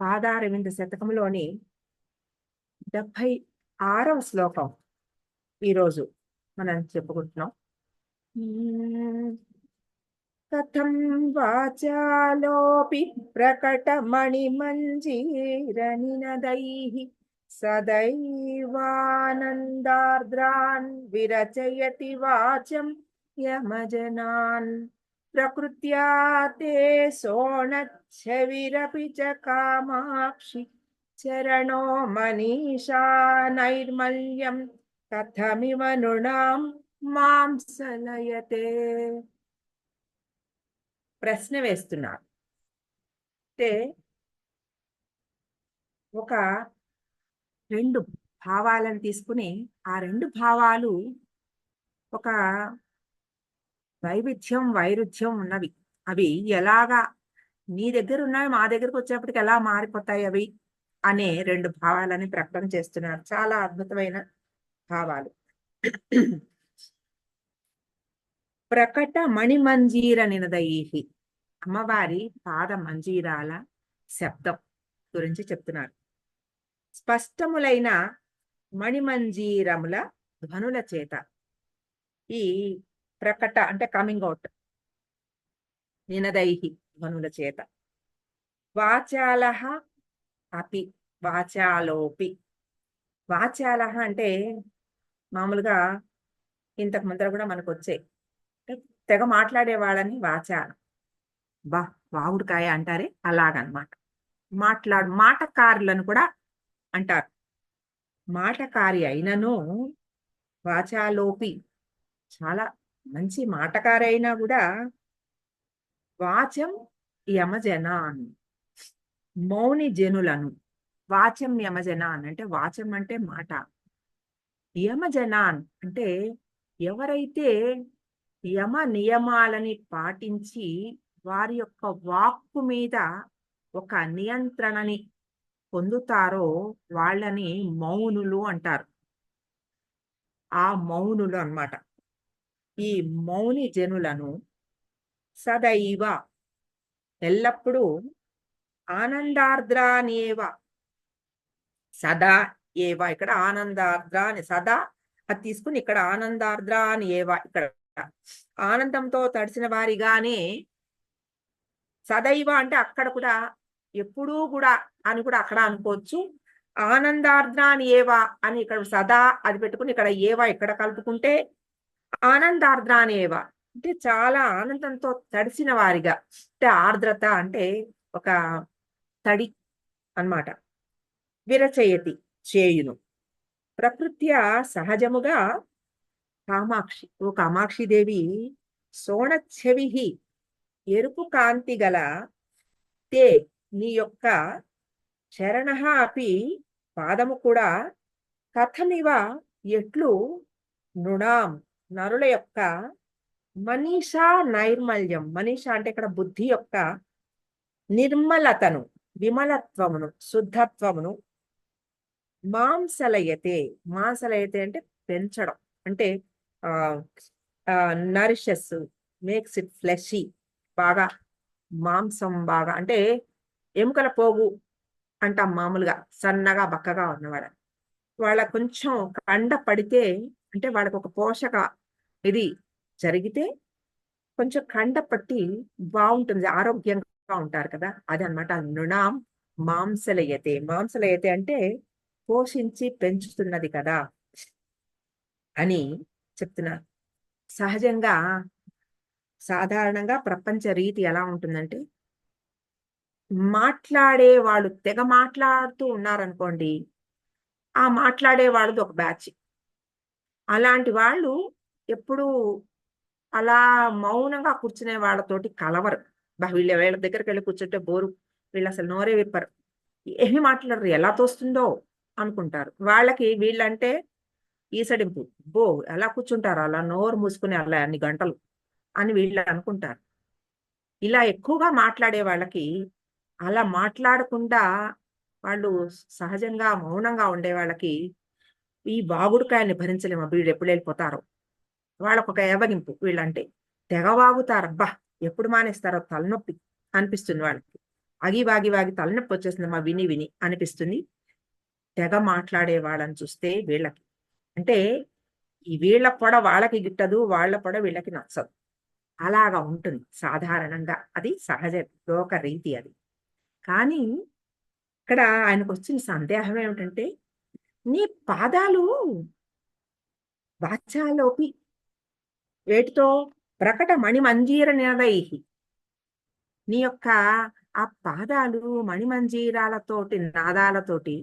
పాదారవింద శతకంలోని 76వ శ్లోకం ఈరోజు మనం చెప్పుకుంటున్నాం. కథం వాచాలోపి ప్రకటమణిమంజీరనినదైః సదైవానందార్ద్రాన్ విరచయతి వాచం యమజనాన్ ప్రకృత్యా తే సోణచ్ఛవిరపి చ కామాక్షి చరణో మనీషా నైర్మల్యం కథమివ నృణాం మాంసలయతే. ప్రశ్న వేస్తున్నారు. అంటే ఒక రెండు భావాలను తీసుకుని ఆ రెండు భావాలు ఒక వైరుధ్యం ఉన్నవి. అవి ఎలాగా నీ దగ్గర ఉన్నవి మా దగ్గరకు వచ్చేప్పటికి ఎలా మారిపోతాయి అవి అనే రెండు భావాలని ప్రకటన చేస్తున్నారు. చాలా అద్భుతమైన భావాలు. ప్రకట మణిమంజీర నినదైః, అమ్మవారి పాద మంజీరాల శబ్దం గురించి చెప్తున్నారు. స్పష్టములైన మణిమంజీరముల ధ్వనుల చేత ఈ ప్రకట అంటే కమింగ్ అవుట్, నినదైః ధ్వనుల చేత, వాచాలః అపి వాచాలోపి. వాచాలః అంటే మామూలుగా ఇంతకు ముందర కూడా మనకు వచ్చాయి, తెగ మాట్లాడే వాళ్ళని వాచాలం, వాగుడుకాయ అంటారే అలాగనమాట. మాటకారులను కూడా అంటారు. మాటకారి అయినను వాచాలోపి, చాలా మంచి మాటకారి అయినా కూడా వాచం యమజనాన్, మౌని జనులను. వాచం యమజనాన్ అంటే వాచం అంటే మాట, యమజనాన్ అంటే ఎవరైతే యమ నియమాలని పాటించి వారి యొక్క వాక్కు మీద ఒక నియంత్రణని పొందుతారో వాళ్ళని మౌనులు అంటారు. ఆ మౌనులు అన్నమాట. ఈ మౌని జనులను సదైవ ఎల్లప్పుడూ ఆనందార్ద్రానేవ, సదా ఏవ, ఇక్కడ ఆనందార్ద్ర అని సదా అది తీసుకుని ఇక్కడ ఆనందార్ద్ర అని ఏవ, ఇక్కడ ఆనందంతో తడిసిన వారిగానే. సదైవ అంటే అక్కడ కూడా ఎప్పుడూ కూడా అని కూడా అక్కడ అనుకోవచ్చు. ఆనందార్ద్ర అని ఏవ అని ఇక్కడ సదా అది పెట్టుకుని ఇక్కడ ఏవ ఇక్కడ కలుపుకుంటే ఆనందార్ద్ర అని ఏవ అంటే చాలా ఆనందంతో తడిసిన వారిగా. అంటే ఆర్ద్రత అంటే ఒక తడి అన్నమాట. విరచయతి చేయును. ప్రకృత్యా సహజముగా కామాక్షి, ఓ కామాక్షిదేవి, సోణచ్ఛవిః ఎరుపు కాంతి గల, తే నీ యొక్క, చరణః అపి పాదము కూడా, కథమివ ఎట్లు, నృణాం నరుల యొక్క, మనీషా నైర్మల్యం, మనీషా అంటే ఇక్కడ బుద్ధి యొక్క నిర్మలతను, విమలత్వమును, శుద్ధత్వమును, మాంసలయతే, మాంసలయతే అంటే పెంచడం, అంటే నరిషెస్, మేక్స్ ఇట్ ఫ్లెషీ, బాగా మాంసం బాగా అంటే ఎముకల పోగు అంటాం మామూలుగా, సన్నగా బక్కగా ఉన్నవాడ వాళ్ళ కొంచెం కండ పడితే అంటే వాళ్ళకి ఒక పోషక ఇది జరిగితే కొంచెం కండ పట్టి బాగుంటుంది, ఆరోగ్యంగా ఉంటారు కదా, అది అనమాట. నృణాం మాంసలయతే, మాంసలయతే అంటే పోషించి పెంచుతున్నది కదా అని చెప్తున్నారు. సహజంగా సాధారణంగా ప్రపంచ రీతి ఎలా ఉంటుందంటే, మాట్లాడే వాళ్ళు తెగ మాట్లాడుతూ ఉన్నారనుకోండి, ఆ మాట్లాడే వాళ్ళది ఒక బ్యాచ్. అలాంటి వాళ్ళు ఎప్పుడూ అలా మౌనంగా కూర్చునే వాళ్ళతోటి కలవరు. వీళ్ళ దగ్గరికి వెళ్ళి కూర్చుంటే బోరు, వీళ్ళు అసలు నోరే విప్పరు, ఏమి మాట్లాడరు, ఎలా తోస్తుందో అనుకుంటారు. వాళ్ళకి వీళ్ళంటే ఈసడింపు, ఎలా కూర్చుంటారు అలా నోరు మూసుకుని అలా అన్ని గంటలు అని వీళ్ళు అనుకుంటారు. ఇలా ఎక్కువగా మాట్లాడే వాళ్ళకి అలా మాట్లాడకుండా వాళ్ళు సహజంగా మౌనంగా ఉండే వాళ్ళకి ఈ బాగుడుకాయల్ని భరించలేము, వీళ్ళు ఎప్పుడు వెళ్ళిపోతారో. వాళ్ళకు ఒక ఏవగింపు, వీళ్ళంటే తెగ వాగుతారు, ఎప్పుడు మానేస్తారో తలనొప్పి అనిపిస్తుంది వాళ్ళకి. ఆగి వాగి వాగి తలనొప్పి వచ్చేస్తుంది మా విని విని అనిపిస్తుంది. తెగ మాట్లాడే వాళ్ళని చూస్తే వీళ్ళకి. అంటే ఈ వీళ్ళ పొడ వాళ్ళకి గిట్టదు, వాళ్ళ పొడ వీళ్ళకి నచ్చదు. అలాగా ఉంటుంది సాధారణంగా. అది సహజ లోక రీతి అది. కానీ ఇక్కడ ఆయనకొచ్చిన సందేహం ఏమిటంటే, నీ పాదాలు వాచాలోపి వేటితో ప్రకట మణిమంజీర నినదైః. నీ యొక్క ఆ పాదాలు మణిమంజీరాలతోటి నాదాలతోటి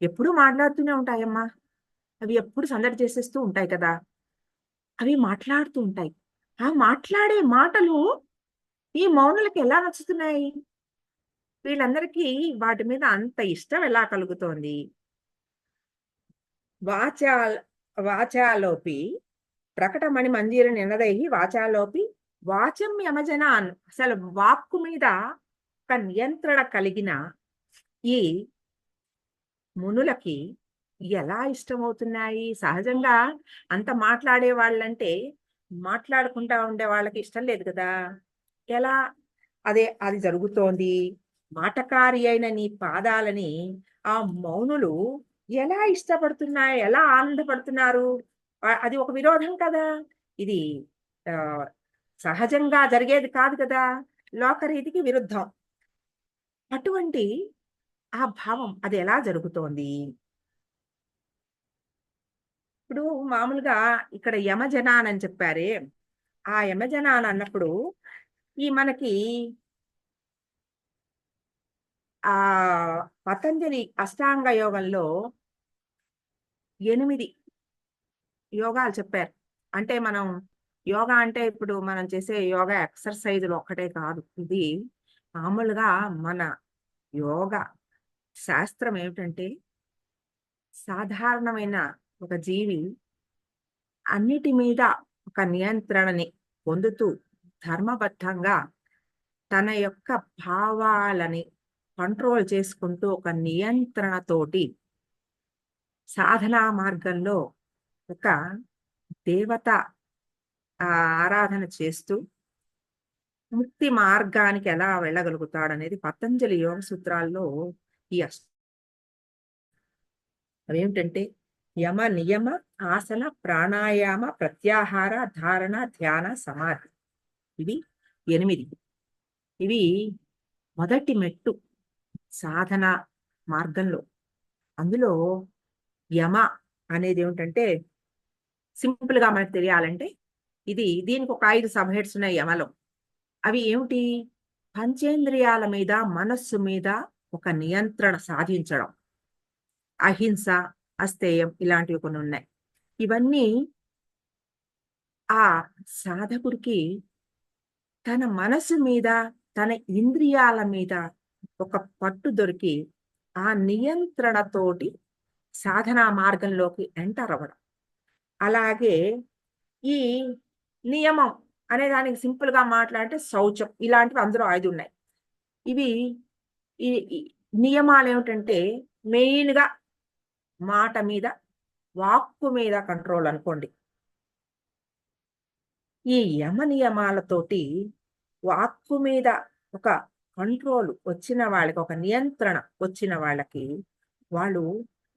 ఎప్పుడూ మాట్లాడుతూనే ఉంటాయమ్మా. అవి ఎప్పుడు సందడి చేసేస్తూ ఉంటాయి కదా! అవి మాట్లాడుతూ ఉంటాయి. ఆ మాట్లాడే మాటలు ఈ మౌనులకి ఎలా నచ్చుతున్నాయి? వీళ్ళందరికీ వాటి మీద అంత ఇష్టం ఎలా కలుగుతోంది? వాచాల్ వాచాలోపి ప్రకటమణి మంజీర నినదైః వాచాలోపి వాచం యమజనాన్. అసలు వాక్కు మీద ఒక నియంత్రణ కలిగిన ఈ మునులకి ఎలా ఇష్టమవుతున్నాయి? సహజంగా అంత మాట్లాడే వాళ్ళంటే మాట్లాడకుండా ఉండే వాళ్ళకి ఇష్టం లేదు కదా! ఎలా అది జరుగుతోంది. మాటకారి అయిన నీ పాదాలని ఆ మౌనులు ఎలా ఇష్టపడుతున్నాయి? ఎలా ఆనందపడుతున్నారు? అది ఒక విరోధం కదా! ఇది ఆహ్, సహజంగా జరిగేది కాదు కదా! లోకరీతికి విరుద్ధం. అటువంటి ఆ భావం అది ఎలా జరుగుతోంది? ఇప్పుడు మామూలుగా ఇక్కడ యమజనాన్ అని చెప్పారే, ఆ యమజనాన్ అన్నప్పుడు ఈ మనకి పతంజలి అష్టాంగ యోగంలో 8 యోగాలు చెప్పారు. అంటే మనం యోగా అంటే ఇప్పుడు మనం చేసే యోగా ఎక్సర్‌సైజులు ఒక్కటే కాదు. ఇది మామూలుగా మన యోగా శాస్త్రం ఏమిటంటే, సాధారణమైన ఒక జీవి అన్నిటి మీద ఒక నియంత్రణని పొందుతూ ధర్మబద్ధంగా తన యొక్క భావాలని కంట్రోల్ చేసుకుంటూ ఒక నియంత్రణతోటి సాధనా మార్గంలో ఒక దేవత ఆరాధన చేస్తూ ముక్తి మార్గానికి ఎలా వెళ్ళగలుగుతాడనేది పతంజలి యోగ సూత్రాల్లో ఈ అవేమిటంటే యమ, నియమ, ఆసన, ప్రాణాయామ, ప్రత్యాహార, ధారణ, ధ్యాన, సమాధి. ఇవి 8. ఇవి మొదటి మెట్టు సాధన మార్గంలో. అందులో యమ అనేదేమిటంటే సింపుల్‌గా మనకు తెలియాలంటే దీనికి ఒక 5 సబ్ హెడ్స్ ఉన్నాయి యమలో. అవి ఏమిటి? పంచేంద్రియాల మీద, మనస్సు మీద ఒక నియంత్రణ సాధించడం. అహింస, అస్తేయం ఇలాంటివి కొన్నున్నాయి. ఇవన్నీ ఆ సాధకుడికి తన మనసు మీద, తన ఇంద్రియాల మీద ఒక పట్టు దొరికి, ఆ నియంత్రణతోటి సాధనా మార్గంలోకి ఎంటర్ అవ్వడం. అలాగే ఈ నియమం అనే దానికి సింపుల్‌గా మాట్లాడితే శౌచం ఇలాంటివి అందులో 5 ఉన్నాయి. ఇవి ఈ ఈ నియమాలేమిటంటే మెయిన్‌గా మాట మీద, వాక్కు మీద కంట్రోల్ అనుకోండి. ఈ యమ నియమాలతోటి వాక్కు మీద ఒక కంట్రోల్ వచ్చిన వాళ్ళకి, ఒక నియంత్రణ వచ్చిన వాళ్ళకి, వాళ్ళు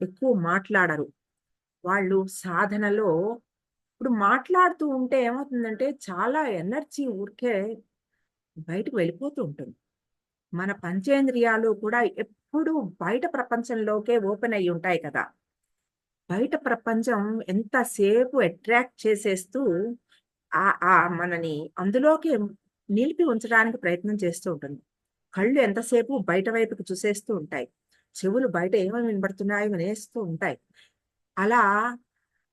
ఎక్కువ మాట్లాడరు. వాళ్ళు సాధనలో ఇప్పుడు మాట్లాడుతూ ఉంటే ఏమవుతుందంటే, చాలా ఎనర్జీ ఊరికే బయటకు వెళ్ళిపోతూ ఉంటుంది. మన పంచేంద్రియాలు కూడా ఎప్పుడూ బయట ప్రపంచంలోకే ఓపెన్ అయ్యి ఉంటాయి కదా! బయట ప్రపంచం ఎంతసేపు అట్రాక్ట్ చేసేస్తూ మనని అందులోకి నిలిపి ఉంచడానికి ప్రయత్నం చేస్తూ ఉంటుంది. కళ్ళు ఎంతసేపు బయట వైపుకి చూసేస్తూ ఉంటాయి. చెవులు బయట ఏమేమి వినబడుతున్నాయో వినేస్తూ ఉంటాయి. అలా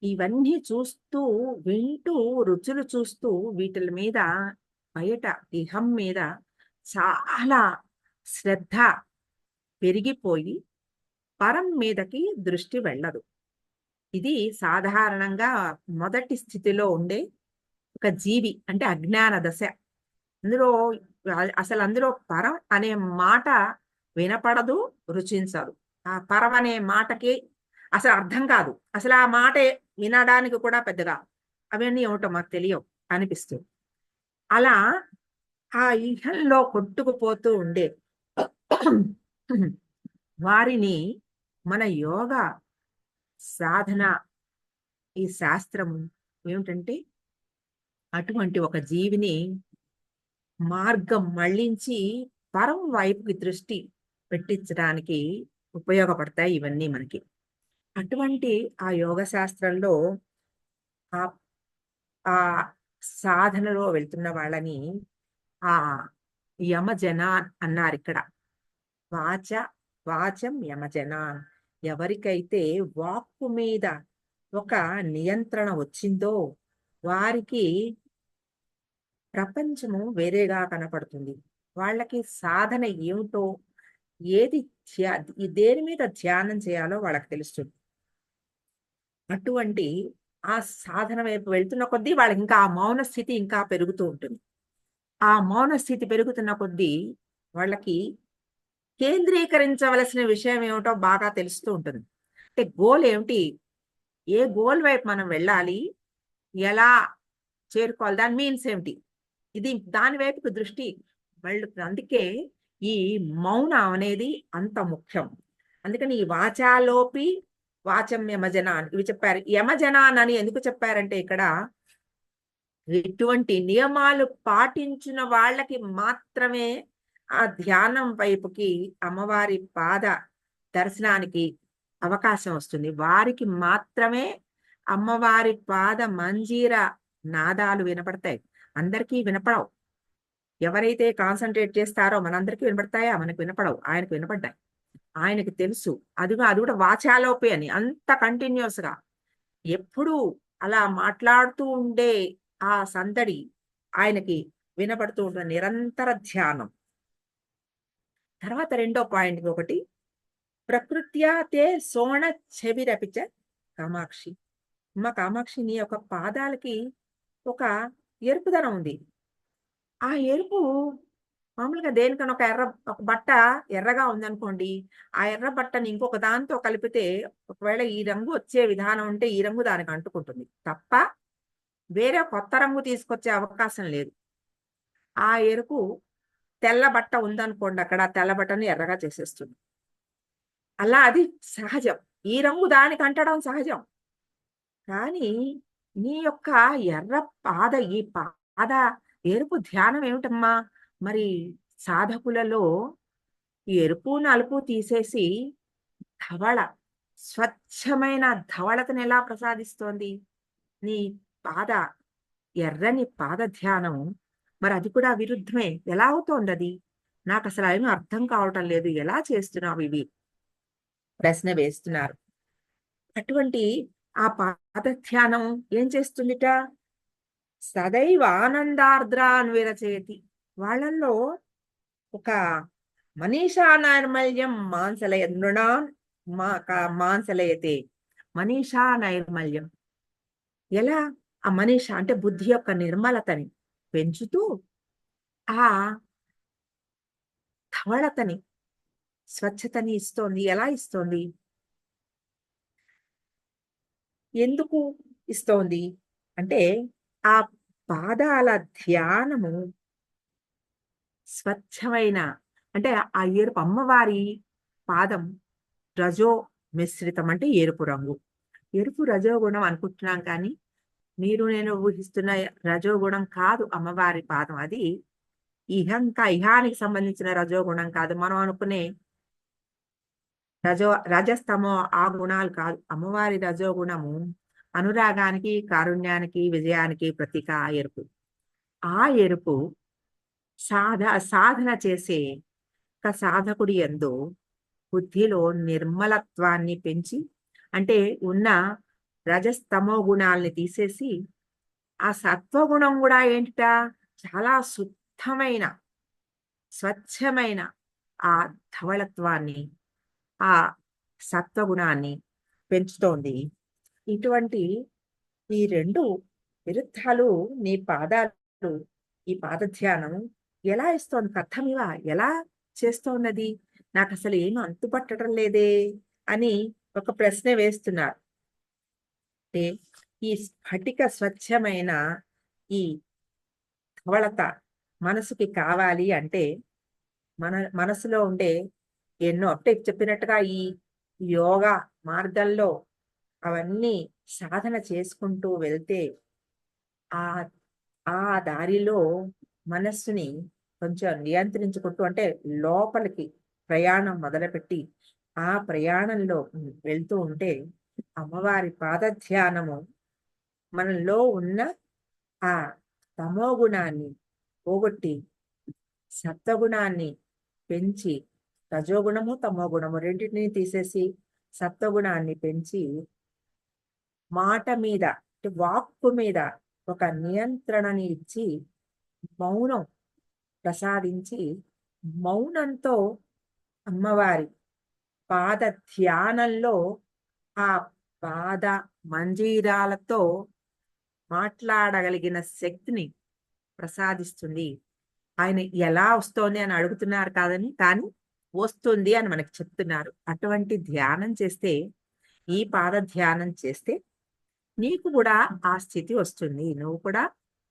ఇవన్నీ చూస్తూ, వింటూ, రుచులు చూస్తూ వీటిల మీద బయట ఇహం మీద చాలా శ్రద్ధ పెరిగిపోయి పరం మీదకి దృష్టి వెళ్ళదు. ఇది సాధారణంగా మొదటి స్థితిలో ఉండే ఒక జీవి అంటే అజ్ఞాన దశ. అందులో అసలు అందులో పరం అనే మాట వినపడదు, రుచించదు. ఆ పరం అనే మాటకి అసలు అర్థం కాదు. అసలు ఆ మాటే వినడానికి కూడా పెద్దగా అవన్నీ ఏమిటో మాకు తెలియవు అనిపిస్తుంది. అలా ఆ ఇహంలో కొట్టుకుపోతూ ఉండే వారిని మన యోగా సాధన ఈ శాస్త్రము ఏమిటంటే అటువంటి ఒక జీవిని మార్గం మళ్ళించి పరం వైపుకి దృష్టి పెట్టించడానికి ఉపయోగపడతాయి ఇవన్నీ మనకి. అటువంటి ఆ యోగ శాస్త్రంలో ఆ ఆ సాధనలో వెళ్తున్న వాళ్ళని ఆ యమజన అన్నారు ఇక్కడ. వాచ వాచం యమజనాన్. ఎవరికైతే వాక్కు మీద ఒక నియంత్రణ వచ్చిందో వారికి ప్రపంచము వేరేగా కనపడుతుంది. వాళ్ళకి సాధన ఏమిటో, ఏది దేని మీద ధ్యానం చేయాలో వాళ్ళకి తెలుస్తుంది. అటువంటి ఆ సాధన వైపు వెళ్తున్న కొద్దీ వాళ్ళకి ఇంకా ఆ మౌన స్థితి ఇంకా పెరుగుతూ ఉంటుంది. ఆ మౌన స్థితి పెరుగుతున్న కొద్దీ వాళ్ళకి కేంద్రీకరించవలసిన విషయం ఏమిటో బాగా తెలుస్తూ ఉంటుంది. అంటే గోల్ ఏమిటి? ఏ గోల్ వైపు మనం వెళ్ళాలి? ఎలా చేరుకోవాలి? దాని మీన్స్ ఏమిటి? ఇది దాని వైపుకు దృష్టి మళ్ళుతుంది. అందుకే ఈ మౌనం అనేది అంత ముఖ్యం. అందుకని ఈ వాచాలోపి వాచం యమజనాన్ ఇవి చెప్పారు. యమజనాన్ అని ఎందుకు చెప్పారంటే ఇక్కడ ఇటువంటి నియమాలు పాటించిన వాళ్ళకి మాత్రమే ఆ ధ్యానం వైపుకి అమ్మవారి పాద దర్శనానికి అవకాశం వస్తుంది. వారికి మాత్రమే అమ్మవారి పాద మంజీర నాదాలు వినపడతాయి. అందరికీ వినపడవు. ఎవరైతే కాన్సన్ట్రేట్ చేస్తారో మనందరికీ వినపడతాయా? మనకు వినపడవు. ఆయనకు వినపడ్డాయి. ఆయనకు తెలుసు. అది కూడా వాచాలోపే అని అంత కంటిన్యూస్ గా ఎప్పుడూ అలా మాట్లాడుతూ ఉండే ఆ సందడి ఆయనకి వినపడుతూ ఉంటుంది. నిరంతర ధ్యానం. తర్వాత రెండో పాయింట్ ఒకటి, ప్రకృత్యా తే సోణ చెవిరపిచ కామాక్షి. అమ్మ కామాక్షి, నీ యొక్క పాదాలకి ఒక ఎరుపుదనం ఉంది. ఆ ఎరుపు మామూలుగా దేనికన్నా ఒక బట్ట ఎర్రగా ఉందనుకోండి, ఆ ఎర్ర బట్టని ఇంకొక దాంతో కలిపితే ఒకవేళ ఈ రంగు వచ్చే విధానం ఉంటే ఈ రంగు దానికి అంటుకుంటుంది తప్ప వేరే కొత్త రంగు తీసుకొచ్చే అవకాశం లేదు. ఆ ఎరుపు తెల్ల బట్ట ఉందనుకోండి, అక్కడ తెల్ల బట్టని ఎర్రగా చేసేస్తుంది. అలా అది సహజం. ఈ రంగు దానికి అంటడం సహజం. కానీ నీ యొక్క ఎర్ర ఈ పాద ఎరుపు ధ్యానం ఏమిటమ్మా? మరి సాధకులలో ఈ ఎరుపు నలుపు తీసేసి ధవళ స్వచ్ఛమైన ధవళతను ఎలా ప్రసాదిస్తోంది? నీ పాద ఎర్రని పాద ధ్యానం. మరి అది కూడా విరుద్ధమే. ఎలా అవుతోంది అది? నాకు అసలు ఏమీ అర్థం కావటం లేదు. ఎలా చేస్తున్నావు ఇవి? ప్రశ్న వేస్తున్నారు. అటువంటి ఆ పాద ధ్యానం ఏం చేస్తుందిట? సదైవ ఆనందార్ద్ర అన్విరచేతి. వాళ్ళల్లో ఒక మనీషా నైర్మల్యం మాంసలయ నృణాన్ మాంసలయతే. మనీషా నైర్మల్యం ఎలా? ఆ మనీష అంటే బుద్ధి యొక్క నిర్మలతని పెంచుతూ ఆ ధవళతని స్వచ్ఛతని ఇస్తోంది. ఎలా ఇస్తోంది? ఎందుకు ఇస్తోంది అంటే ఆ పాదాల ధ్యానము స్వచ్ఛమైన అంటే ఆ ఎరుపు అమ్మవారి పాదం రజో మిశ్రితం అంటే ఎరుపు రంగు. ఎరుపు రజోగుణం అనుకుంటున్నాం కానీ మీరు నేను ఊహిస్తున్న రజోగుణం కాదు అమ్మవారి పాదం. అది ఇహానికి సంబంధించిన రజోగుణం కాదు. మనం అనుకునే రజస్తమో ఆ గుణాలు కాదు. అమ్మవారి రజోగుణము అనురాగానికి, కారుణ్యానికి, విజయానికి ప్రతీక ఆ ఎరుపు. ఆ ఎరుపు సాధన చేసే ఒక సాధకుడి యందు బుద్ధిలో నిర్మలత్వాన్ని పెంచి, అంటే ఉన్న రజస్తమో గుణాలని తీసేసి ఆ సత్వగుణం కూడా ఏంటిట? చాలా శుద్ధమైన స్వచ్ఛమైన ఆ ధవళత్వాన్ని, ఆ సత్వగుణాన్ని పెంచుతోంది. ఇటువంటి ఈ రెండు విరుద్ధాలు నీ పాదాలు ఈ పాదధ్యానం ఎలా ఇస్తోంది? కథమివా ఎలా చేస్తోన్నది? నాకు అసలు ఏమి అంతుపట్టడం లేదే అని ఒక ప్రశ్న వేస్తున్నారు. అంటే ఈ స్ఫటిక స్వచ్ఛమైన ఈ ధవళత మనసుకి కావాలి అంటే మనసులో ఉండే ఎన్నో అంటే చెప్పినట్టుగా ఈ యోగా మార్గంలో అవన్నీ సాధన చేసుకుంటూ వెళ్తే ఆ ఆ దారిలో మనస్సుని కొంచెం నియంత్రించుకుంటూ అంటే లోపలికి ప్రయాణం మొదలుపెట్టి ఆ ప్రయాణంలో వెళ్తూ ఉంటే అమ్మవారి పాద ధ్యానము మనలో ఉన్న ఆ తమో గుణాన్ని పోగొట్టి సత్వగుణాన్ని పెంచి రజోగుణము తమో గుణము రెండింటినీ తీసేసి సత్వగుణాన్ని పెంచి మాట మీద అంటే వాక్కు మీద ఒక నియంత్రణని ఇచ్చి మౌనం ప్రసాదించి మౌనంతో అమ్మవారి పాద ధ్యానంలో ఆ పాద మంజీరాలతో మాట్లాడగలిగిన శక్తిని ప్రసాదిస్తుంది. ఆయన ఎలా వస్తోంది అని అడుగుతున్నారు కాదని, కానీ వస్తుంది అని మనకి చెప్తున్నారు. అటువంటి ధ్యానం చేస్తే, ఈ పాద ధ్యానం చేస్తే నీకు కూడా ఆ స్థితి వస్తుంది. నువ్వు కూడా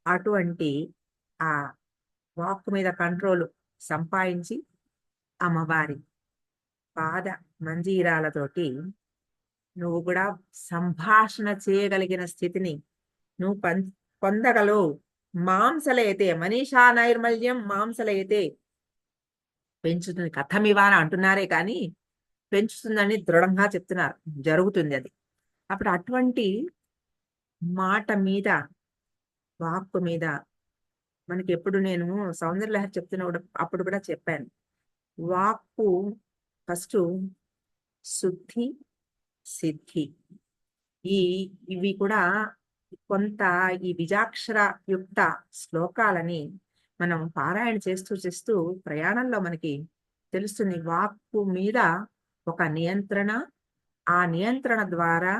అటువంటి ఆ వాక్ మీద కంట్రోల్ సంపాదించి అమ్మవారి పాద మంజీరాలతోటి నువ్వు కూడా సంభాషణ చేయగలిగిన స్థితిని నువ్వు పొందగలవు. మాంసలయతే మనీషా నైర్మల్యం మాంసలయతే పెంచుతుంది. కథమివ అని అంటున్నారే కానీ పెంచుతుందని దృఢంగా చెప్తున్నారు. జరుగుతుంది అది. అప్పుడు అటువంటి మాట మీద వాక్కు మీద మనకి ఎప్పుడు నేను సౌందర్యలహరి చెప్తున్నప్పుడు అప్పుడు కూడా చెప్పాను. వాక్కు ఫస్ట్ శుద్ధి సిద్ధి ఇవి కూడా కొంత ఈ బిజాక్షర యుక్త శ్లోకాలని మనం పారాయణ చేస్తూ చేస్తూ ప్రయాణంలో మనకి తెలుస్తుంది. వాక్కు మీద ఒక నియంత్రణ, ఆ నియంత్రణ ద్వారా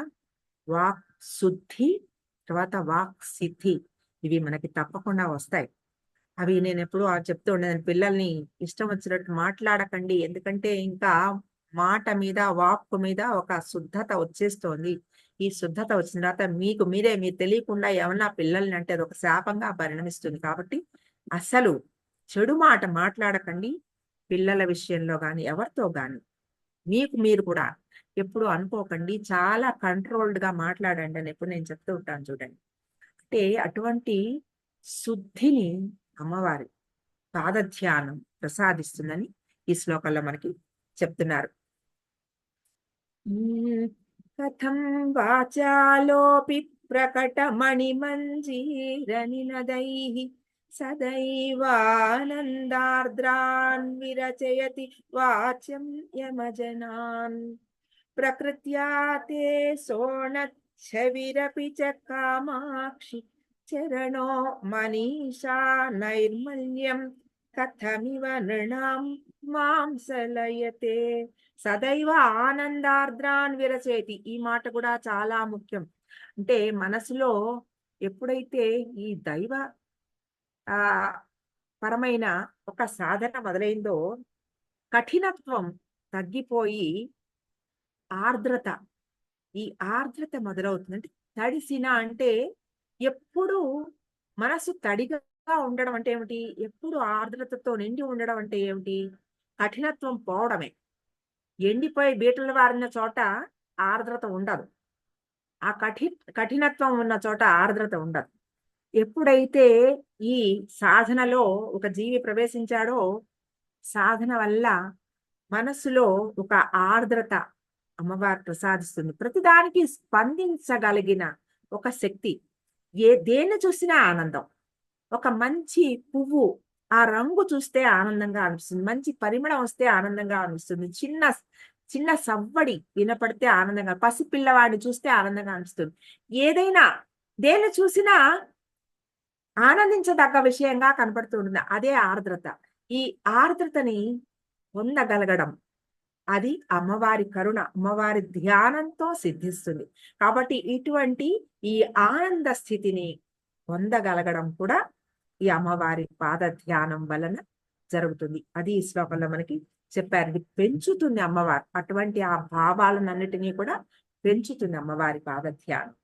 వాక్ శుద్ధి తర్వాత వాక్ సిద్ధి ఇవి మనకి తప్పకుండా వస్తాయి. అవి నేను ఎప్పుడూ చెప్తూ ఉండేదాన్ని పిల్లల్ని, ఇష్టం వచ్చినట్టు మాట్లాడకండి, ఎందుకంటే ఇంకా మాట మీద వాక్కు మీద ఒక శుద్ధత వచ్చేస్తోంది. ఈ శుద్ధత వచ్చిన తర్వాత మీకు మీరే మీరు తెలియకుండా ఏమన్నా పిల్లల్ని అంటే అది ఒక శాపంగా పరిణమిస్తుంది. కాబట్టి అసలు చెడు మాట మాట్లాడకండి. పిల్లల విషయంలో గాని ఎవరితో గాని మీకు మీరు కూడా ఎప్పుడు అనుకోకండి. చాలా కంట్రోల్డ్ గా మాట్లాడండి అని ఎప్పుడు నేను చెప్తూ ఉంటాను చూడండి. అంటే అటువంటి శుద్ధిని అమ్మవారి పాదధ్యానం ప్రసాదిస్తుందని ఈ శ్లోకంలో మనకి చెప్తున్నారు. కథం వాచాలోపి ప్రకటమణిమంజీరనినదైః సదైవానందార్ద్రాన్ విరచయతి వాచ్యం యమజనాన్ ప్రకృత్యా తే సోనచ్చవిరపి చ కామాక్షి చరణో మనీషా నైర్మల్యం కథమివ నృణాం మాంసలయతే సదైవ ఆనందార్ద్రాన్ విరచేతి. ఈ మాట కూడా చాలా ముఖ్యం. అంటే మనసులో ఎప్పుడైతే ఈ దైవ ఆ పరమైన ఒక సాధన మొదలైందో కఠినత్వం తగ్గిపోయి ఆర్ద్రత ఈ ఆర్ద్రత మొదలవుతుంది. అంటే తడిసిన అంటే ఎప్పుడు మనసు తడిగా ఉండడం అంటే ఏమిటి? ఎప్పుడు ఆర్ద్రతతో నిండి ఉండడం అంటే ఏమిటి? కఠినత్వం పోవడమే. ఎండిపోయి బీటలు వారిన చోట ఆర్ద్రత ఉండదు. ఆ కఠినత్వం ఉన్న చోట ఆర్ద్రత ఉండదు. ఎప్పుడైతే ఈ సాధనలో ఒక జీవి ప్రవేశించాడో సాధన వల్ల మనస్సులో ఒక ఆర్ద్రత అమ్మవారు ప్రసాదిస్తుంది. ప్రతిదానికి స్పందించగలిగిన ఒక శక్తి. దేన్ని చూసినా ఆనందం. ఒక మంచి పువ్వు ఆ రంగు చూస్తే ఆనందంగా అనిపిస్తుంది. మంచి పరిమళం వస్తే ఆనందంగా అనిపిస్తుంది. చిన్న చిన్న సవ్వడి వినపడితే ఆనందంగా, పసిపిల్లవాడిని చూస్తే ఆనందంగా అనిపిస్తుంది. ఏదైనా దేన్ని చూసినా ఆనందించదగ్గ విషయంగా కనపడుతూ ఉంటుంది. అదే ఆర్ద్రత. ఈ ఆర్ద్రతని పొందగలగడం అది అమ్మవారి కరుణ, అమ్మవారి ధ్యానంతో సిద్ధిస్తుంది. కాబట్టి ఇటువంటి ఈ ఆనంద స్థితిని పొందగలగడం కూడా ఈ అమ్మవారి పాద ధ్యానం వలన జరుగుతుంది. అది ఈ శ్లోకంలో మనకి చెప్పారు. ఇది పెంచుతుంది అమ్మవారు. అటువంటి ఆ భావాలన్నిటినీ కూడా పెంచుతుంది అమ్మవారి పాద ధ్యానం.